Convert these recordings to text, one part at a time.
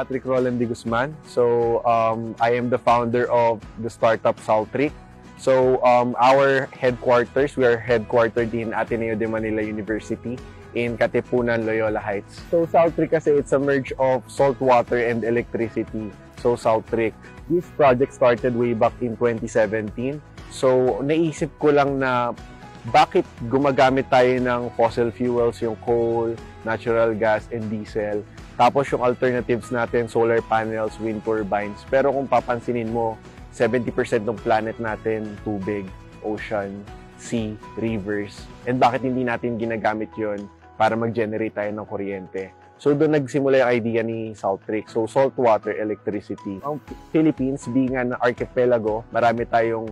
Patrick Roland de Guzman. So I am the founder of the startup Saltric. So our headquarters, we are headquartered in Ateneo de Manila University in Katipunan, Loyola Heights. So Saltric kasi it's a merge of salt water and electricity. So Saltric. This project started way back in 2017. So naisip ko lang na bakit gumagamit tayo ng fossil fuels, yung coal, natural gas, and diesel. Tapos yung alternatives natin, solar panels, wind turbines. Pero kung papansinin mo, 70% ng planet natin, tubig, ocean, sea, rivers. And bakit hindi natin ginagamit yon para mag-generate tayo ng kuryente? So doon nagsimula yung idea ni Saltric. So saltwater electricity. Ang Philippines, being an archipelago, marami tayong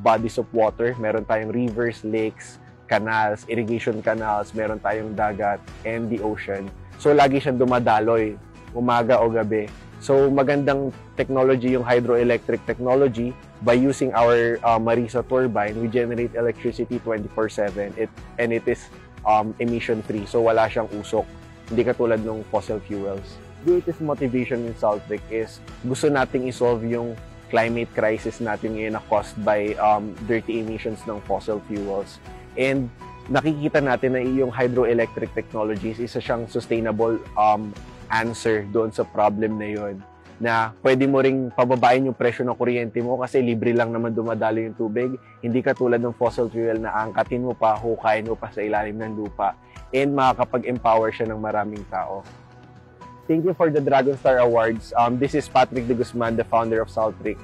bodies of water. Meron tayong rivers, lakes, canals, irrigation canals, meron tayong dagat, and the ocean. So lagi siyang dumadaloy, umaga o gabi. So magandang technology yung hydroelectric technology. By using our Marisa turbine, we generate electricity 24/7 and it is emission-free. So wala siyang usok. Hindi katulad ng fossil fuels. The greatest motivation in Saltric is gusto nating isolve yung climate crisis natin ngayon na caused by dirty emissions ng fossil fuels. And nakikita natin na yung hydroelectric technologies, isa siyang sustainable answer doon sa problem na yun. Na pwede mo ring pababain yung presyo ng kuryente mo kasi libre lang naman dumadalo yung tubig. Hindi katulad ng fossil fuel na angkatin mo pa, hukayin mo pa sa ilalim ng lupa. And makakapag-empower siya ng maraming tao. Thank you for the Dragon Star Awards. This is Patrick de Guzman, the founder of Saltric.